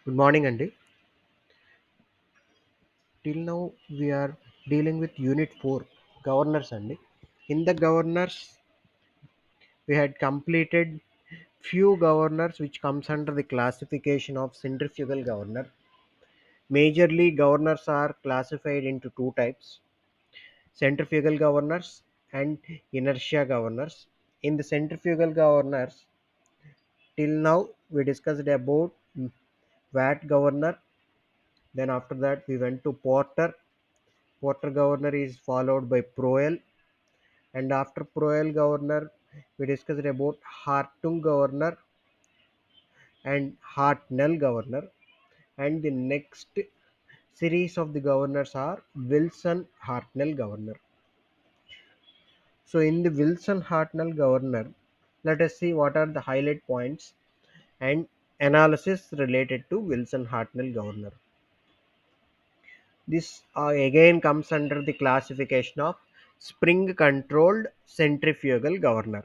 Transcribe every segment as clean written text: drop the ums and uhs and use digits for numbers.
Good morning, Andy. Till now, we are dealing with Unit 4, Governors, Andy. In the Governors, we had completed few governors which comes under the classification of centrifugal governor. Majorly, governors are classified into two types: centrifugal governors and inertia governors. In the centrifugal governors, till now we discussed about VAT governor. Then after that, we went to Porter. Porter governor is followed by Proel, and after Proel governor, we discussed about Hartung governor and Hartnell governor, and the next series of the governors are Wilson Hartnell governor. So in the Wilson Hartnell governor, let us see what are the highlight points and analysis related to Wilson Hartnell governor. This again comes under the classification of spring controlled centrifugal governor.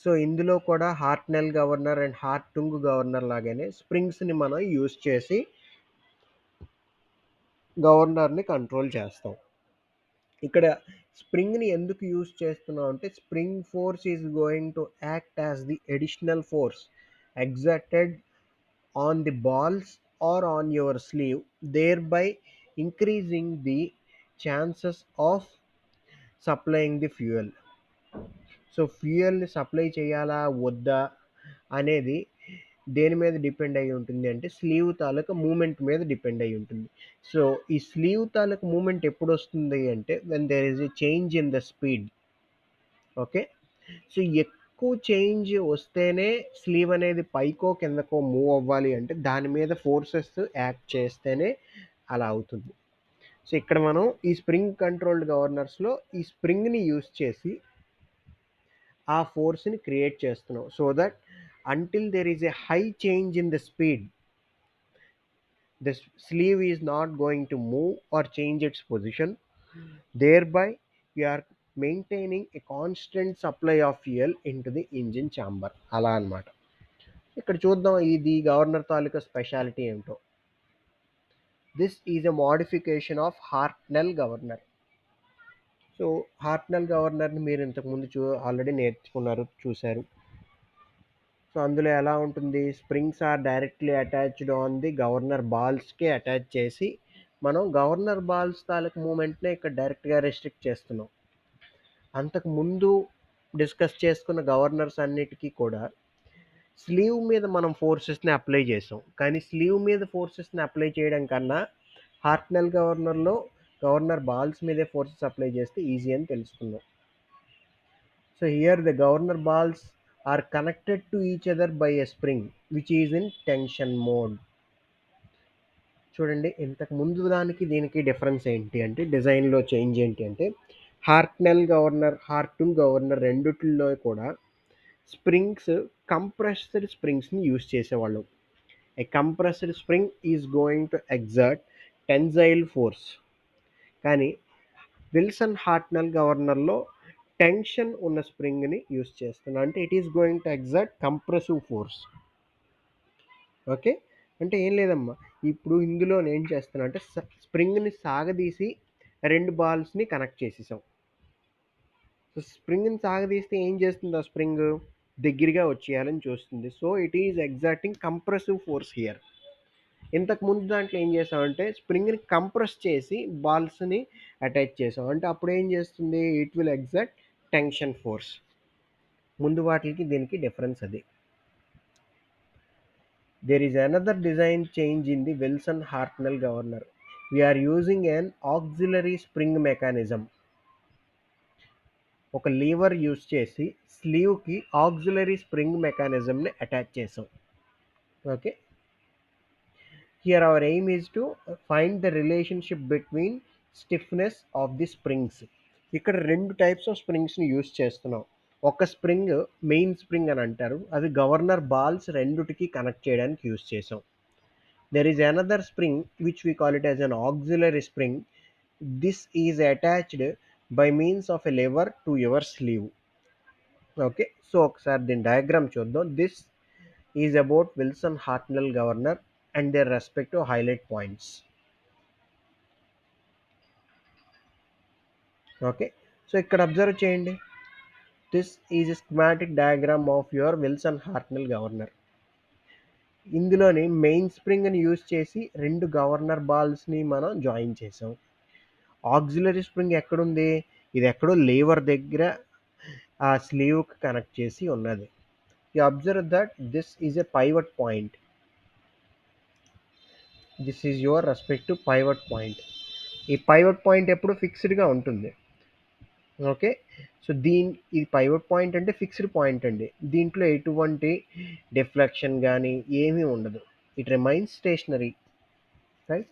So ఇందులో కూడా హార్ట్నెల్ governor and హార్టుంగ్ governor లాగానే స్ప్రింగ్స్ని మనం use చేసి గవర్నర్ని control చేస్తాం. ఇక్కడ స్ప్రింగ్ని ఎందుకు use చేస్తున్నాం అంటే spring force is going to act as the additional force exerted on the balls or on your sleeve, thereby increasing the chances of supplying the fuel. So ఫ్యూయల్ని supply చేయాలా వద్దా అనేది దేని మీద డిపెండ్ అయి ఉంటుంది అంటే స్లీవ్ తాలూకా మూమెంట్ మీద డిపెండ్ అయి ఉంటుంది. సో ఈ స్లీవ్ తాలూకా మూమెంట్ ఎప్పుడు వస్తుంది అంటే when there is a change in the speed. Okay, so ఎక్కువ చేంజ్ వస్తేనే స్లీవ్ అనేది పైకో కిందకో మూవ్ అవ్వాలి అంటే దాని మీద ఫోర్సెస్ యాక్ట్ చేస్తేనే అలా అవుతుంది. సో ఇక్కడ మనం ఈ స్ప్రింగ్ కంట్రోల్డ్ గవర్నర్స్లో ఈ స్ప్రింగ్ని యూస్ చేసి ఆ ఫోర్స్ని క్రియేట్ చేస్తున్నాం so that until there is a high change in the speed, the sleeve is not going to move or change its position. Thereby, we are maintaining a constant supply of fuel into the engine chamber. అలా అన్నమాట. ఇక్కడ చూద్దాం ఇది governor తాలూకా speciality ఏమిటో. This is a modification of Hartnell governor. So Hartnell గవర్నర్ని మీరు ఇంతకుముందు ఆల్రెడీ నేర్చుకున్నారు, చూశారు. సో అందులో ఎలా ఉంటుంది, springs are directly attached on the governor బాల్స్కి అటాచ్ చేసి మనం గవర్నర్ బాల్స్ తాలూకు మూమెంట్నే ఇక్కడ డైరెక్ట్గా రెస్ట్రిక్ట్ చేస్తున్నాం. అంతకు ముందు డిస్కస్ చేసుకున్న గవర్నర్స్ అన్నిటికీ కూడా స్లీవ్ మీద మనం ఫోర్సెస్ని అప్లై చేసాం. కానీ స్లీవ్ మీద ఫోర్సెస్ని అప్లై చేయడం కన్నా హార్ట్నెల్ గవర్నర్లో గవర్నర్ బాల్స్ మీదే ఫోర్సెస్ అప్లై చేస్తే ఈజీ అని తెలుసుకున్నాం. So here the governor balls are connected to each other by a spring which is in tension mode. చూడండి ఇంతకు ముందు దానికి దీనికి డిఫరెన్స్ ఏంటి అంటే డిజైన్లో చేంజ్ ఏంటి అంటే హార్ట్నెల్ గవర్నర్ హార్టుంగ్ గవర్నర్ రెండిట్లో కూడా స్ప్రింగ్స్ కంప్రెస్డ్ స్ప్రింగ్స్ని యూజ్ చేసేవాళ్ళం. A compressed spring is going to exert tensile force. కానీ విల్సన్ హార్ట్నెల్ గవర్నర్లో టెన్షన్ ఉన్న స్ప్రింగ్ని యూజ్ చేస్తున్నాను అంటే it is going to exert compressive force. Okay, అంటే ఏం లేదమ్మా, ఇప్పుడు ఇందులో నేను ఏం చేస్తున్నా అంటే స్ప్రింగ్ని సాగదీసి రెండు బాల్స్ని కనెక్ట్ చేసేసాం. సో స్ప్రింగ్ని సాగదీస్తే ఏం చేస్తుంది, ఆ స్ప్రింగ్ దగ్గరగా వచ్చేయాలని చూస్తుంది. So it is exerting compressive force here. ఇంతకు ముందు దాంట్లో ఏం చేసామంటే స్ప్రింగ్ని కంప్రెస్ చేసి బాల్స్ని అటాచ్ చేసాం అంటే అప్పుడు ఏం చేస్తుంది, it will exert tension force. ముందు వాటికి దీనికి డిఫరెన్స్ అది. There is another design change in the Wilson Hartnell governor. We are using an auxiliary spring mechanism. ఒక లీవర్ యూజ్ చేసి స్లీవ్కి ఆక్సిలరీ స్ప్రింగ్ మెకానిజంని అటాచ్ చేసాం. Okay, here hour aim is to find the relationship between stiffness of the springs. ఇక్కడ రెండు types of స్ప్రింగ్స్ని use చేస్తున్నాం. ఒక spring main spring అని అంటారు, అది గవర్నర్ బాల్స్ రెండుటికి కనెక్ట్ చేయడానికి యూజ్ చేసాం. There is another spring which we call it as an auxiliary spring. This is attached by means of a lever to your sleeve. Okay, so ఒకసారి దీని diagram చూద్దాం. This is about Wilson Hartnell governor. and their respective highlight points. Okay, so ఇక్కడ observe చేయండి. This is a schematic diagram of your Wilson Hartnell governor. ఇందులోని main స్ప్రింగ్ని use చేసి రెండు governor బాల్స్ని మనం జాయిన్ చేసాం. ఆక్సిలరీ స్ప్రింగ్ ఎక్కడుంది? ఇది ఎక్కడో లీవర్ దగ్గర ఆ స్లీవ్కి కనెక్ట్ చేసి ఉన్నది. You observe that this is a pivot point. This is your respective pivot point. ఈ పైవట్ పాయింట్ ఎప్పుడు ఫిక్స్డ్గా ఉంటుంది. ఓకే, సో ఇది పైవట్ పాయింట్ అంటే ఫిక్స్డ్ పాయింట్ అండి. దీంట్లో ఎటువంటి డిఫ్లెక్షన్ కానీ ఏమీ ఉండదు. It remains stationary, right?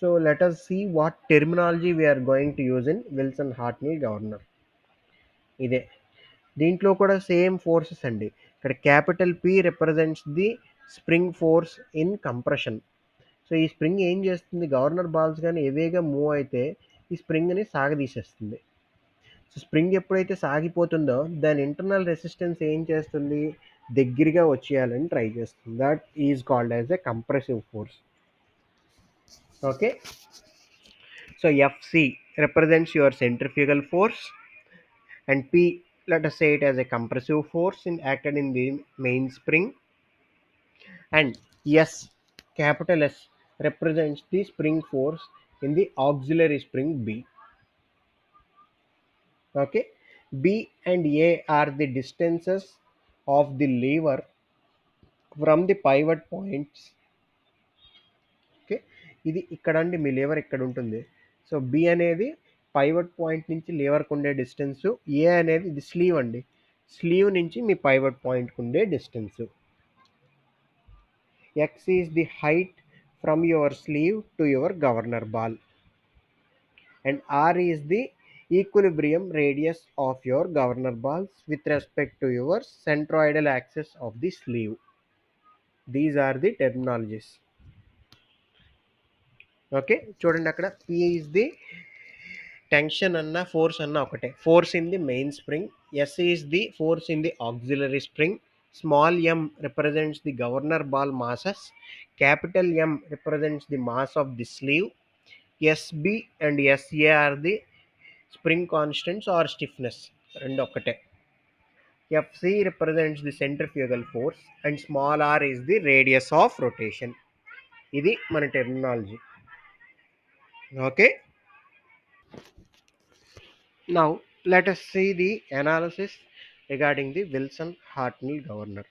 So let us see what terminology we are going to use in Wilson Hartnell governor. ఇదే దీంట్లో కూడా సేమ్ ఫోర్సెస్ అండి. ఇక్కడ capital P represents the spring force in compression. So ఈ spring ఏం చేస్తుంది? Governor balls కానీ హెవీగా మూవ్ అయితే ఈ స్ప్రింగ్ని సాగదీసేస్తుంది. సో స్ప్రింగ్ ఎప్పుడైతే సాగిపోతుందో దాని ఇంటర్నల్ రెసిస్టెన్స్ ఏం చేస్తుంది? దగ్గరగా వచ్చేయాలని ట్రై చేస్తుంది. That is called as a compressive force. Okay, so FC represents your centrifugal force, and P, let us say it as a compressive force acted in the main spring, and S, capital S, represents the spring force in the auxiliary spring B. Okay, B and A are the distances of the lever from the pivot points. Okay, ఇది ఇక్కడ అండి మీ లీవర్ ఇక్కడ ఉంటుంది. So B అనేది pivot point నుంచి లీవర్కి ఉండే distance. ఏ అనేది ఇది స్లీవ్ అండి. స్లీవ్ నుంచి మీ పైవట్ పాయింట్కి ఉండే distance. X is the height from your sleeve to your governor ball, and R is the equilibrium radius of your governor balls with respect to your centroidal axis of the sleeve. These are the terminologies. Okay, చూడండి అక్కడ P is the tension అన్న force అన్న ఒకటే. Force in the main spring. S is the force in the auxiliary spring. Small M represents the governor ball masses. Capital M represents the mass of the sleeve. SB and SA are the spring constants or stiffness, రెండు ఒక్కటే. FC represents the centrifugal force and small r is the radius of rotation. ఇది మన terminology. Okay, now let us see the analysis regarding the Wilson Hartnell governor.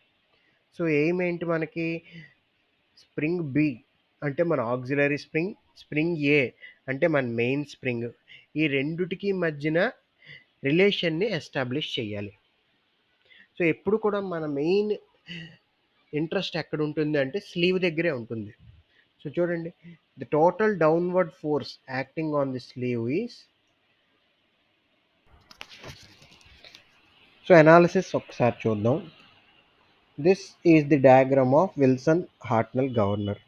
So ఏమేంటి మనకి? Spring B అంటే మన auxiliary spring, spring ఏ అంటే మన main spring. ఈ రెండుటికి మధ్యన రిలేషన్ని ఎస్టాబ్లిష్ చేయాలి. సో ఎప్పుడు కూడా మన మెయిన్ ఇంట్రెస్ట్ ఎక్కడ ఉంటుంది అంటే స్లీవ్ దగ్గరే ఉంటుంది. సో చూడండి, the total downward force acting on the sleeve is. So analysis ఒకసారి చూద్దాం. This is the diagram of Wilson Hartnell governor.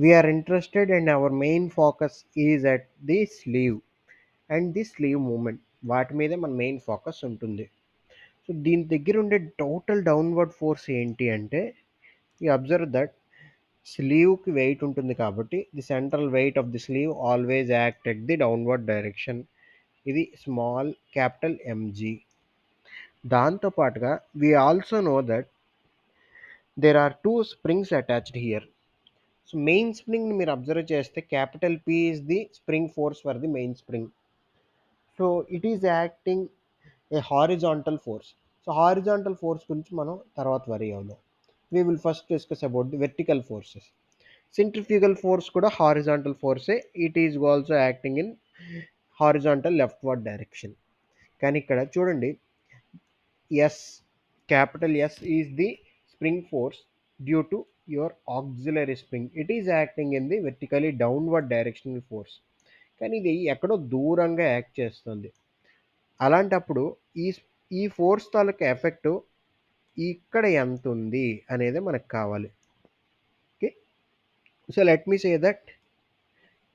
We are interested and our main focus is at the sleeve and the sleeve movement. వాటి మీద మన main focus ఉంటుంది. So దీని దగ్గర ఉండే total downward force ఏంటి అంటే, యూ అబ్జర్వ్ దట్ స్లీవ్కి వెయిట్ ఉంటుంది కాబట్టి the central weight of the sleeve always act at the downward direction. ఇది స్మాల్ క్యాపిటల్ ఎంజీ. దాంతోపాటుగా we also know that there are two springs attached here. So main స్ప్రింగ్ని మీరు observe చేస్తే capital P is the spring force for the main spring. So it is acting a horizontal force. So horizontal force గురించి మనం తర్వాత worry అవుదాం. We will first discuss about the vertical forces. Centrifugal force కూడా horizontal ఫోర్సే. It is also acting in horizontal leftward direction. కానీ ఇక్కడ చూడండి, S, capital S is the spring force due to your auxiliary spring. It is acting in the vertically downward directional force. కానీ ఇది ఎక్కడో దూరంగా act చేస్తుంది. అలాంటప్పుడు ఈ ఈ ఫోర్స్ తాలూకా ఎఫెక్ట్ ఇక్కడ ఎంత ఉంది అనేది మనకు కావాలి. Okay, so let me say that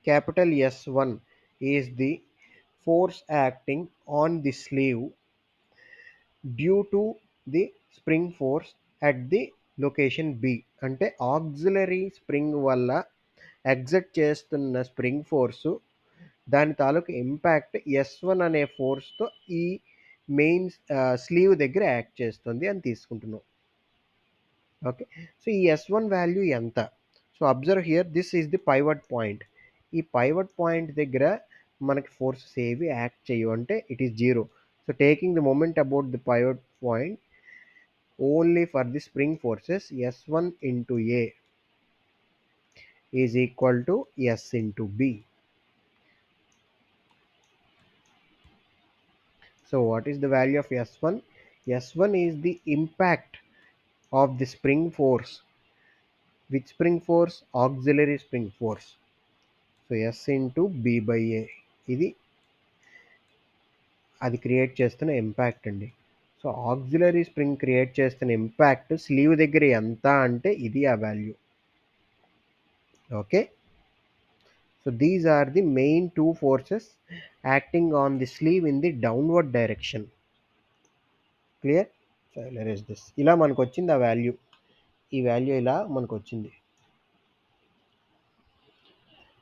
capital S1 is the force acting on the sleeve due to the spring force at the location B. అంటే ఆక్సిలరీ స్ప్రింగ్ వల్ల ఎగ్జర్ట్ చేస్తున్న స్ప్రింగ్ ఫోర్సు దాని తాలూకు ఇంపాక్ట్ S1 అనే ఫోర్స్‌తో ఈ main slew దగ్గర act చేస్తుంది అని తీసుకుంటున్నాం. ఓకే. సో, ఈ S1 వాల్యూ ఎంత? So, observe here this is the pivot point. ఈ పైవట్ పాయింట్ దగ్గర మనకి ఫోర్సెస్ ఏవి యాక్ట్ చేయవు. అంటే it is 0. So, taking the moment about the pivot point only for the spring forces S1 into A is equal to S into B. So, what is the value of S1? S1 is the impact of the spring force. Which spring force? Auxiliary spring force. So, S into B by A. ఇది అది create చేస్తున్న impact అండి. సో, auxiliary spring create చేస్తున్న impact sleeve దగ్గర ఎంత అంటే ఇది ఆ value. Okay. So, these are the main two forces acting on the sleeve in the downward direction. Clear? So, erase this. ఇలా మనకు వచ్చింది ఆ వాల్యూ. ఈ వాల్యూ ఇలా మనకు వచ్చింది.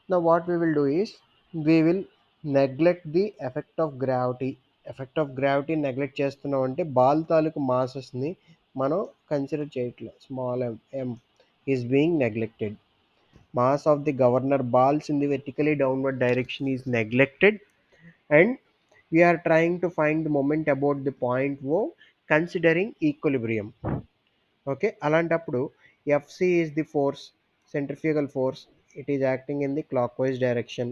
Now what we will do is we will neglect the effect of gravity. Effect of gravity neglect చేస్తున్నాం అంటే బాల్ తాలూకు మాసెస్ని మనం కన్సిడర్ చేయట్లేదు. Small m is being neglected. Mass of the governor balls in the vertically downward direction is neglected and we are trying to find the moment about the point O considering equilibrium. Okay. అలాంటప్పుడు FC is the force, centrifugal force. It is acting in the clockwise direction.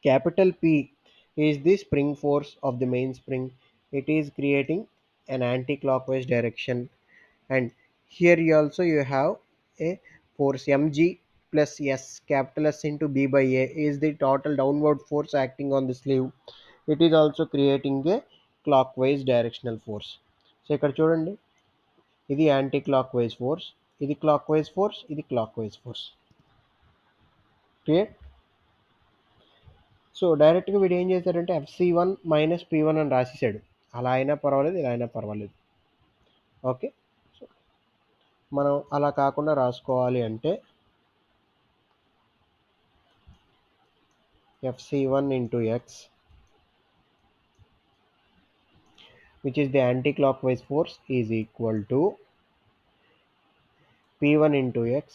Capital P is the spring force of the mainspring. It is creating an anti-clockwise direction. And here you have a force mg plus S, capital S into B by A is the total downward force acting on the sleeve. It is also creating a clockwise directional force. So ఇక్కడ చూడండి, ఇది anti clock wise force, ఇది clock wise force, ఇది clock wise force. Clear? So డైరెక్ట్గా వీడు ఏం చేశాడంటే FC1 minus P1 అని రాసేసాడు. అలా అయినా పర్వాలేదు, ఇలా అయినా పర్వాలేదు. ఓకే. సో మనం అలా కాకుండా రాసుకోవాలి అంటే FC1 into X which is the anti-clockwise force is equal to P1 into x.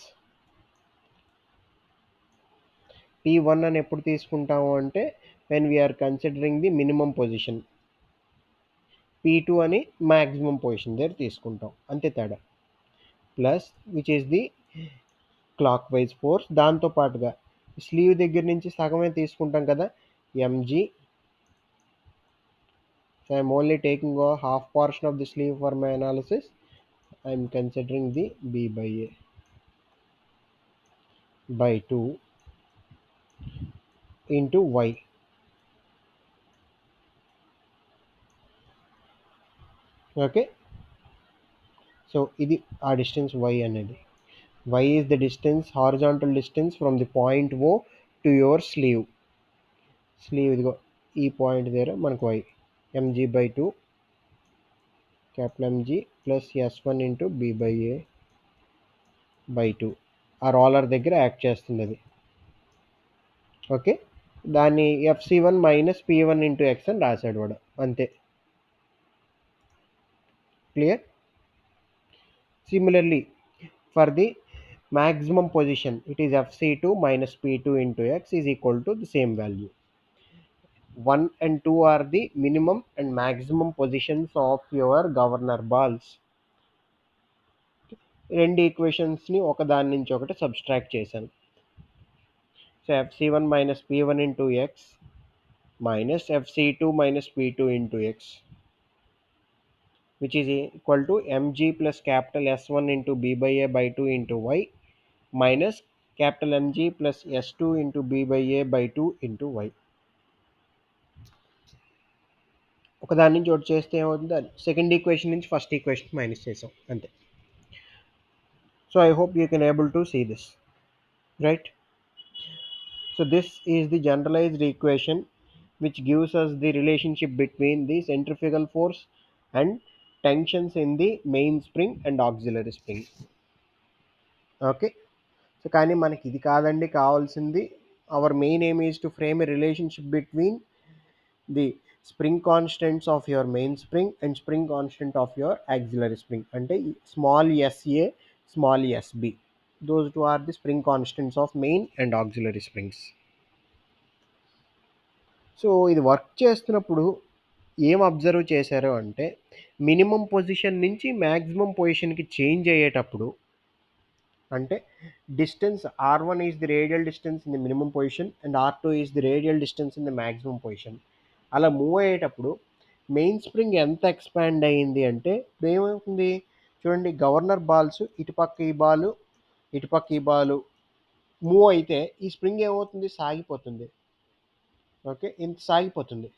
P1 అని ఎప్పుడు తీసుకుంటాము అంటే when we are considering the minimum position. P2 అని maximum position దగ్గర తీసుకుంటాం, అంతే తేడా. Plus which is the clockwise force. దాంతోపాటుగా స్లీవ్ దగ్గర నుంచి సగమే తీసుకుంటాం కదా, ఎంజీ. So I'm only taking half portion of the sleeve for my analysis. I'm considering the b by a by 2 into y. Okay. So ఇది ఆ distance y అనేది. y is the distance, horizontal distance from the point O to your sleeve. Sleeve ఇదిగో ఈ point దగ్గర మనకు y mg by 2 capital MG plus S1 into B by A by 2 ఆ roller దగ్గర act చేస్తుంది అది. Okay. దాన్ని FC1 minus P1 into X అని రాశాడు వాడు, అంతే. Clear? Similarly, for the maximum position, it is FC2 minus P2 into x is equal to the same value. 1 and 2 are the minimum and maximum positions of your governor balls. రెండు ఈక్వేషన్స్ని ఒకదాని నుంచి ఒకటి subtract చేశాను. So FC1 minus P1 into X minus FC2 minus P2 into X which is equal to mg plus capital S1 into B by A by 2 into y minus capital MG plus S2 into B by A by 2 into y. ఒకదాని నుంచి ఒకటి చేస్తే ఏమవుతుందో second equation నుంచి first equation minus చేసాం, అంతే. So I hope you can able to see this, right? So this is the generalised equation which gives us the relationship between the centrifugal force and tensions in the mainspring and auxiliary spring. Okay. So, కానీ మనకి ఇది కాదండి కావాల్సింది. Our main aim is to frame a relationship between the spring constants of your main spring and spring constant of your auxiliary spring. అంటే small S A, small S B. Those 2 are the spring constants of main and auxiliary springs. So, ఇది work చేస్తున్నప్పుడు ఏం observe చేశారు అంటే, minimum position నుంచి maximum పొజిషన్‌కి change అయ్యేటప్పుడు, అంటే distance R1 is the radial distance in the minimum position and R2 is the radial distance in the maximum position. అలా మూవ్ అయ్యేటప్పుడు మెయిన్ స్ప్రింగ్ ఎంత ఎక్స్పాండ్ అయ్యింది అంటే ఏమవుతుంది చూడండి, గవర్నర్ బాల్స్ ఇటుపక్క ఈ బాలు, ఇటుపక్క ఈ బాలు మూవ్ అయితే ఈ స్ప్రింగ్ ఏమవుతుంది, సాగిపోతుంది. ఓకే, ఇంత సాగిపోతుంది.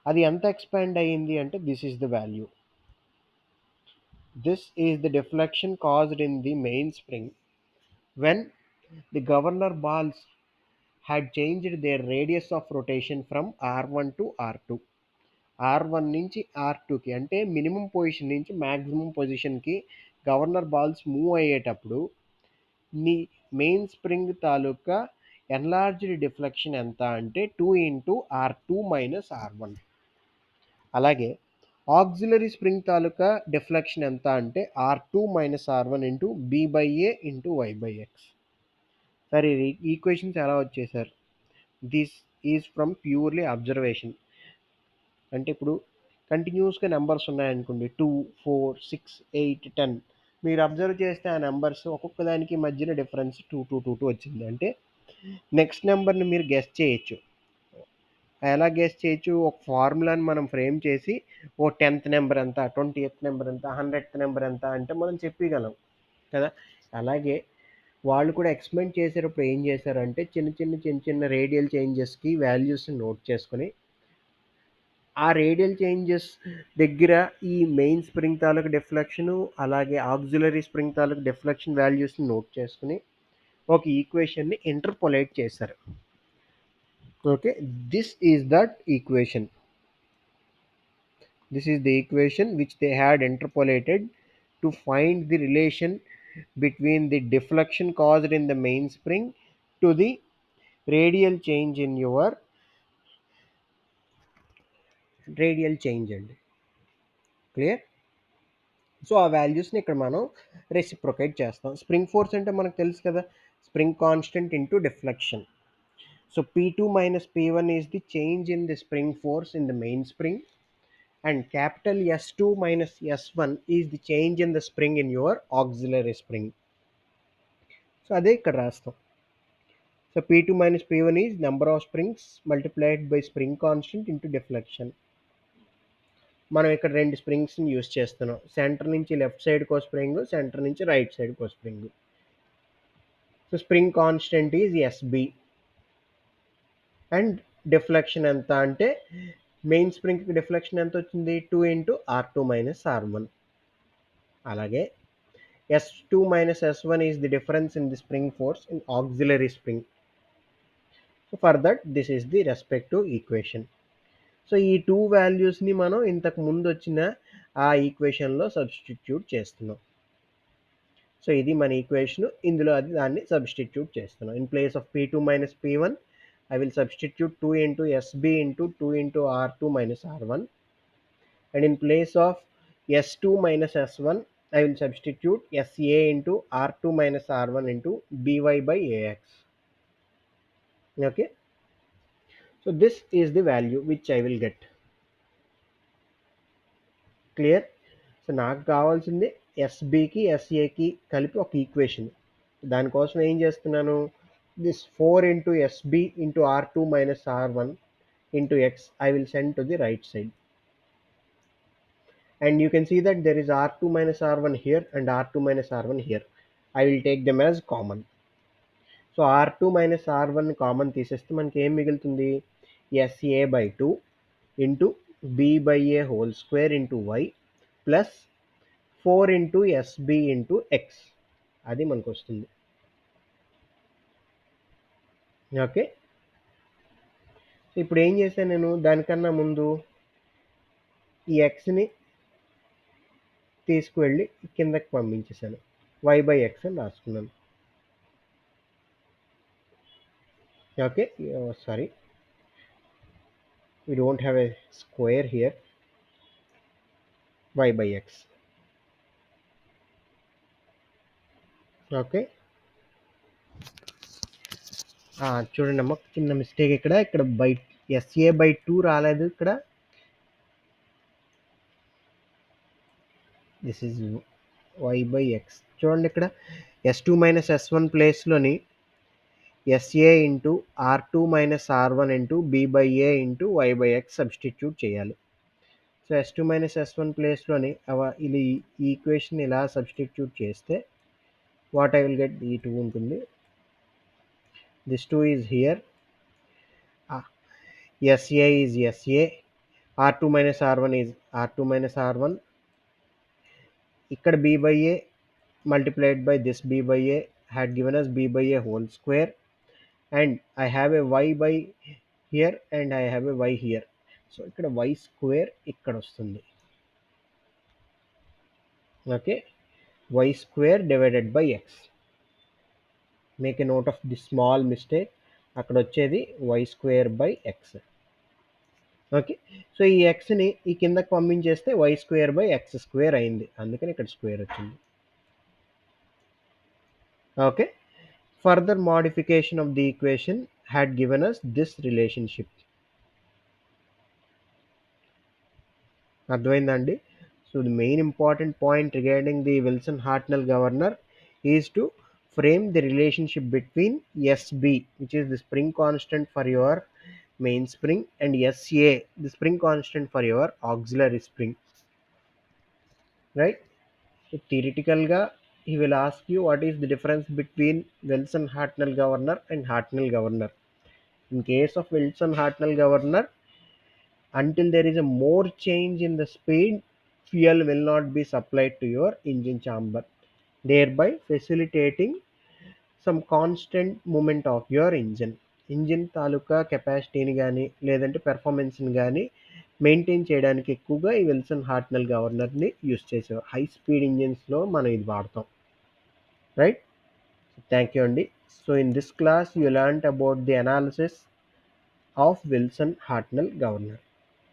అది ఎంత ఎక్స్పాండ్ అయ్యింది అంటే this is the value. This is the deflection caused in the mainspring when the governor balls had changed their radius of rotation from R1 to R2. R1 నుంచి R2కి అంటే మినిమం పొజిషన్ నుంచి maximum పొజిషన్కి governor balls move అయ్యేటప్పుడు నీ main spring తాలూకా enlarged deflection ఎంత అంటే 2 into R2 minus R1. అలాగే auxiliary spring తాలూకా deflection ఎంత అంటే R2 minus R1 into b by a into y by x. సరే, ఈక్వేషన్స్ ఎలా వచ్చేసారు? This is from purely observation. అంటే ఇప్పుడు కంటిన్యూస్గా నెంబర్స్ ఉన్నాయనుకోండి, 2, 4, 6, 8, 10. మీరు అబ్జర్వ్ చేస్తే ఆ నెంబర్స్ ఒక్కొక్క దానికి మధ్యన డిఫరెన్స్ 2, 2, 2, 2 వచ్చింది అంటే నెక్స్ట్ నెంబర్ని మీరు గెస్ చేయొచ్చు. ఎలా గెస్ చేయొచ్చు? ఒక ఫార్ములాని మనం ఫ్రేమ్ చేసి ఓ 10th నెంబర్ ఎంత, 20th నెంబర్ ఎంత, 100th నెంబర్ ఎంత అంటే మనం చెప్పగలం కదా. అలాగే వాళ్ళు కూడా ఎక్స్పెరిమెంట్ చేసేటప్పుడు ఏం చేశారంటే చిన్న రేడియల్ చేంజెస్కి వాల్యూస్ని నోట్ చేసుకొని ఆ రేడియల్ చేంజెస్ దగ్గర ఈ మెయిన్ స్ప్రింగ్ తాలూకు డిఫ్లెక్షను అలాగే ఆక్సిలరీ స్ప్రింగ్ తాలూకు డిఫ్లెక్షన్ వాల్యూస్ని నోట్ చేసుకుని ఒక ఈక్వేషన్ని ఇంటర్పోలేట్ చేశారు. Okay, this is that equation. This is the equation which they had interpolated to find the relation between the deflection caused in the mainspring to the radial change in your radial change. And clear? So ఆ వాల్యూస్ని ఇక్కడ మనం reciprocate చేస్తాం. Spring force అంటే మనకు తెలుసు కదా, spring constant into deflection. So P2 minus P1 is the change in the spring force in the mainspring, and capital S2 minus S1 is the change in the spring in your auxiliary spring. So అదే ఇక్కడ రాస్తాం. So P2 minus P1 is number of springs multiplied by spring constant into deflection. మనం ఇక్కడ రెండు స్ప్రింగ్స్ని use చేస్తున్నాం. Centre నుంచి left సైడ్కో స్ప్రింగ్, సెంటర్ నుంచి రైట్ సైడ్కో spring. So spring constant is S B and deflection ఎంత అంటే మెయిన్ స్ప్రింగ్కి డిఫ్లెక్షన్ ఎంత వచ్చింది, 2 ఇంటూ R2 మైనస్ R1. అలాగే S2 minus S1 is the difference in the spring force in auxiliary spring. So for that this is the respective equation. So ఈ 2 వాల్యూస్ని మనం ఇంతకు ముందు వచ్చిన ఆ ఈక్వేషన్లో సబ్స్టిట్యూట్ చేస్తున్నాం. సో ఇది మన ఈక్వేషన్. ఇందులో అది దాన్ని సబ్స్టిట్యూట్ చేస్తున్నాం. In place of P2 minus P1 I will substitute 2 into SB into 2 into R2 minus R1, and in place of S2 minus S1 I will substitute SA into R2 minus R1 into BY by AX. Okay, so this is the value which I will get. Clear? So నాకు కావాల్సింది ఎస్బికి ఎస్ఏకి కలిపి ఒక equation. దానికోసం ఏం చేస్తున్నాను, this 4 into SB into R2 minus R1 into X I will send to the right side. And you can see that there is R2 minus R1 here and R2 minus R1 here. I will take them as common. So R2 minus R1 common తీసేస్తే మనకి ఏం మిగులుతుంది, SA by 2 into B by A whole square into Y plus 4 into SB into X, అది మనకు వస్తుంది. Okay, ఇప్పుడు ఏం చేశాను నేను, దానికన్నా ముందు ఈ ఎక్స్ని తీసుకువెళ్ళి కిందకి పంపించేసాను. y/x అని రాసుకున్నాను. Okay. Sorry, we don't have a square here. y/x. Okay. చూడండమ్మా, చిన్న మిస్టేక్ ఇక్కడ. ఇక్కడ SA/2 రాలేదు ఇక్కడ. This is y/x. చూడండి ఇక్కడ S2 - S1 ప్లేస్‌లోని SA into R2 - R1 into B/A into y/x substitute చేయాలి. సో S2 - S1 ప్లేస్‌లోని ఇది ఈ ఈక్వేషన్ ఇలా సబ్స్టిట్యూట్ చేస్తే వాట్ ఐ విల్ గెట్, ఈ 2 ఉంటుంది. This 2 is here. SA is SA. R2 - R1 is R2 - R1. ఇక్కడ B/A multiplied by this B/A had given us B/A whole square, and I have a y by here and I have a y here. So ఇక్కడ y square ఇక్కడ వస్తుంది. Okay, y square divided by x. Make a note of the small mistake. అక్కడ వచ్చేది y square by x. Okay. So ఈ xని ఈ కిందకి పంపించేస్తే y square by x square అయింది, అందుకని ఇక్కడ స్క్వేర్ వచ్చింది. Okay. Further modification of the equation had given us this relationship. అర్థమైందండి? So the main important point regarding the Wilson-Hartnell governor is to frame the relationship between SB, which is the spring constant for your main spring, and SA, the spring constant for your auxiliary spring. Right? So theoretical ga he will ask you what is the difference between Wilson-Hartnell governor and Hartnell governor. In case of Wilson-Hartnell governor, until there is a more change in the speed, fuel will not be supplied to your engine chamber, thereby facilitating some constant movement of your engine తాలూకా కెపాసిటీని కానీ లేదంటే పెర్ఫార్మెన్స్ని కానీ maintain చేయడానికి ఎక్కువగా ఈ Wilson Hartnell గవర్నర్ని యూస్ చేసేవారు. హై స్పీడ్ ఇంజిన్స్లో మనం ఇది వాడతాం. రైట్. థ్యాంక్ యూ అండి. So in this class you learned about the analysis of Wilson Hartnell governor.